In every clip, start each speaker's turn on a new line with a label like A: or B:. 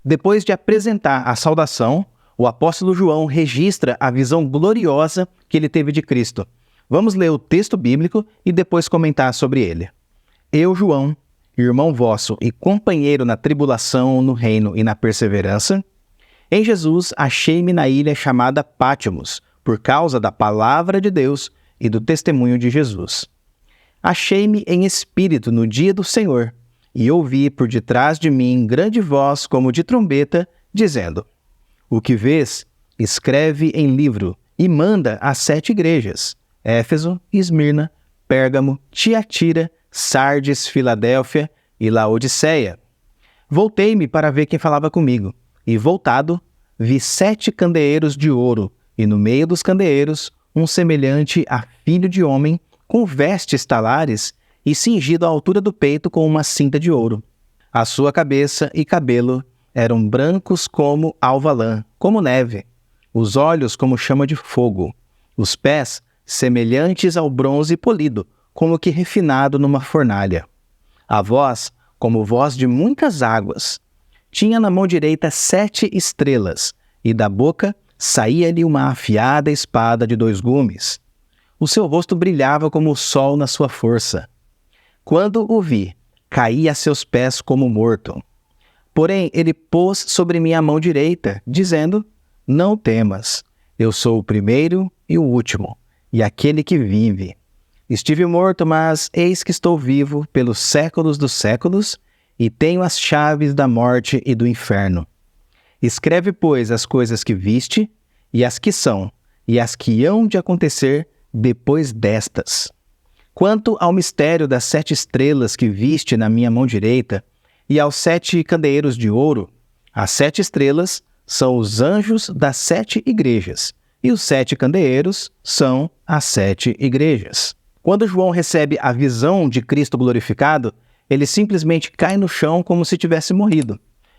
A: Depois de apresentar a saudação, o apóstolo João registra a visão gloriosa que ele teve de Cristo. Vamos ler o texto bíblico e depois comentar sobre ele. Eu, João, irmão vosso e companheiro na tribulação, no reino e na perseverança, em Jesus achei-me na ilha chamada Pátimos, por causa da palavra de Deus e do testemunho de Jesus. Achei-me em espírito no dia do Senhor, e ouvi por detrás de mim grande voz como de trombeta, dizendo: O que vês, escreve em livro, e manda às 7 igrejas, Éfeso, Esmirna, Pérgamo, Tiatira, Sardes, Filadélfia e Laodiceia. Voltei-me para ver quem falava comigo, e voltado, vi 7 candeeiros de ouro, e no meio dos candeeiros, um semelhante a filho de homem, com vestes talares, e cingido à altura do peito com uma cinta de ouro. A sua cabeça e cabelo eram brancos como alva lã, como neve, os olhos como chama de fogo, os pés semelhantes ao bronze polido, como que refinado numa fornalha. A voz, como voz de muitas águas. Tinha na mão direita 7 estrelas, e da boca saía-lhe uma afiada espada de 2 gumes. O seu rosto brilhava como o sol na sua força. Quando o vi, caí a seus pés como morto. Porém, ele pôs sobre mim a mão direita, dizendo: Não temas, eu sou o primeiro e o último, e aquele que vive. Estive morto, mas eis que estou vivo pelos séculos dos séculos, e tenho as chaves da morte e do inferno. Escreve, pois, as coisas que viste, e as que são, e as que hão de acontecer depois destas. Quanto ao mistério das 7 estrelas que viste na minha mão direita, e aos 7 candeeiros de ouro, as 7 estrelas são os anjos das 7 igrejas, e os 7 candeeiros são as 7 igrejas. Quando João recebe a visão de Cristo glorificado, ele simplesmente cai no chão como se tivesse morrido.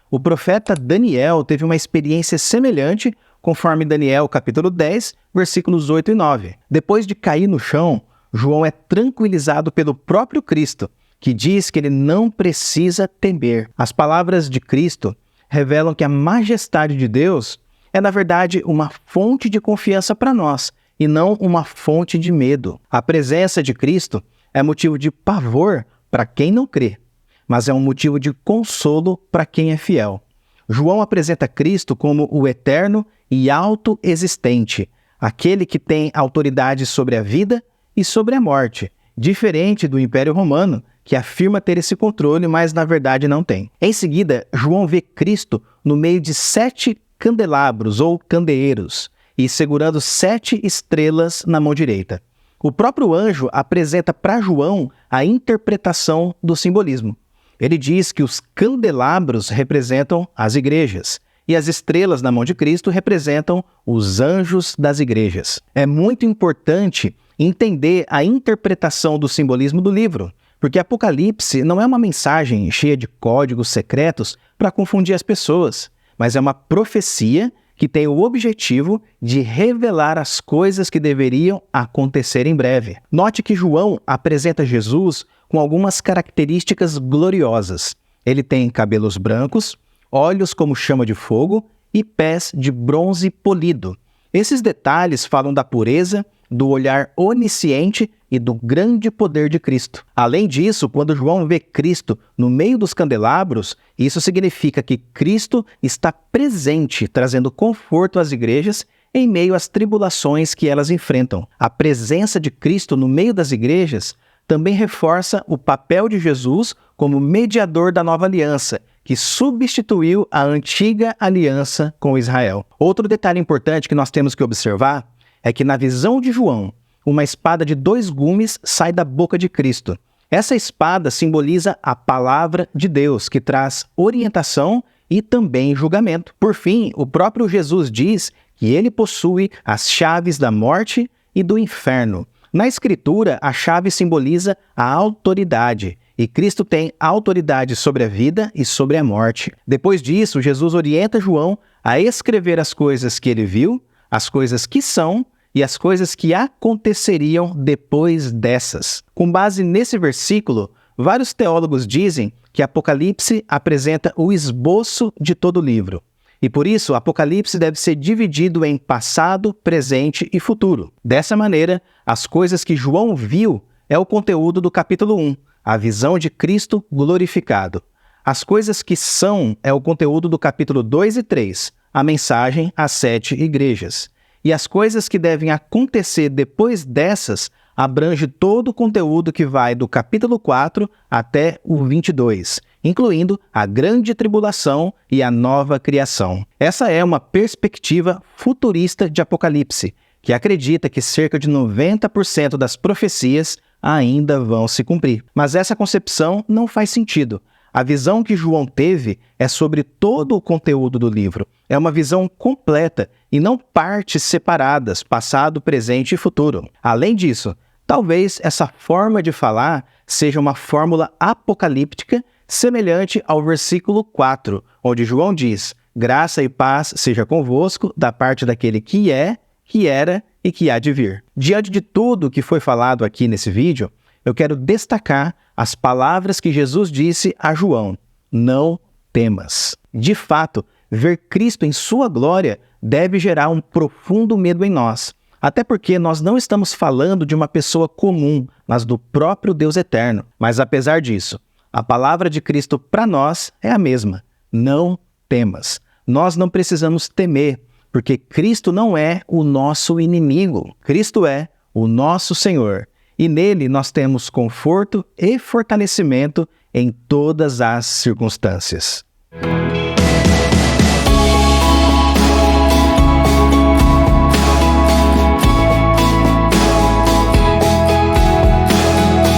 A: O profeta Daniel teve uma experiência semelhante, conforme Daniel capítulo 10, versículos 8 e 9. Depois de cair no chão, João é tranquilizado pelo próprio Cristo, que diz que ele não precisa temer. As palavras de Cristo revelam que a majestade de Deus é, na verdade, uma fonte de confiança para nós, e não uma fonte de medo. A presença de Cristo é motivo de pavor para quem não crê, mas é um motivo de consolo para quem é fiel. João apresenta Cristo como o eterno e autoexistente, aquele que tem autoridade sobre a vida e sobre a morte, diferente do Império Romano, que afirma ter esse controle, mas na verdade não tem. Em seguida, João vê Cristo no meio de 7 candelabros ou candeeiros, e segurando 7 estrelas na mão direita. O próprio anjo apresenta para João a interpretação do simbolismo. Ele diz que os candelabros representam as igrejas, e as estrelas na mão de Cristo representam os anjos das igrejas. É muito importante entender a interpretação do simbolismo do livro, porque Apocalipse não é uma mensagem cheia de códigos secretos para confundir as pessoas, mas é uma profecia que tem o objetivo de revelar as coisas que deveriam acontecer em breve. Note que João apresenta Jesus com algumas características gloriosas. Ele tem cabelos brancos, olhos como chama de fogo e pés de bronze polido. Esses detalhes falam da pureza, do olhar onisciente e do grande poder de Cristo. Além disso, quando João vê Cristo no meio dos candelabros, isso significa que Cristo está presente, trazendo conforto às igrejas em meio às tribulações que elas enfrentam. A presença de Cristo no meio das igrejas também reforça o papel de Jesus como mediador da nova aliança, que substituiu a antiga aliança com Israel. Outro detalhe importante que nós temos que observar é que na visão de João, uma espada de 2 gumes sai da boca de Cristo. Essa espada simboliza a palavra de Deus, que traz orientação e também julgamento. Por fim, o próprio Jesus diz que ele possui as chaves da morte e do inferno. Na Escritura, a chave simboliza a autoridade, e Cristo tem autoridade sobre a vida e sobre a morte. Depois disso, Jesus orienta João a escrever as coisas que ele viu, as coisas que são e as coisas que aconteceriam depois dessas. Com base nesse versículo, Vários teólogos dizem que Apocalipse apresenta o esboço de todo o livro. E por isso, Apocalipse deve ser dividido em passado, presente e futuro. Dessa maneira, as coisas que João viu é o conteúdo do capítulo 1, a visão de Cristo glorificado. As coisas que são é o conteúdo do capítulo 2 e 3, a mensagem às 7 igrejas. E as coisas que devem acontecer depois dessas abrange todo o conteúdo que vai do capítulo 4 até o 22, incluindo a grande tribulação e a nova criação. Essa é uma perspectiva futurista de Apocalipse, que acredita que cerca de 90% das profecias ainda vão se cumprir. Mas essa concepção não faz sentido. A visão que João teve é sobre todo o conteúdo do livro. É uma visão completa e não partes separadas, passado, presente e futuro. Além disso, talvez essa forma de falar seja uma fórmula apocalíptica semelhante ao versículo 4, onde João diz: graça e paz seja convosco da parte daquele que é, que era e que há de vir. Diante de tudo que foi falado aqui nesse vídeo, eu quero destacar as palavras que Jesus disse a João: não temas. De fato, ver Cristo em sua glória deve gerar um profundo medo em nós. Até porque nós não estamos falando de uma pessoa comum, mas do próprio Deus eterno. Mas apesar disso, a palavra de Cristo para nós é a mesma: não temas. Nós não precisamos temer, porque Cristo não é o nosso inimigo. Cristo é o nosso Senhor. E nele nós temos conforto e fortalecimento em todas as circunstâncias.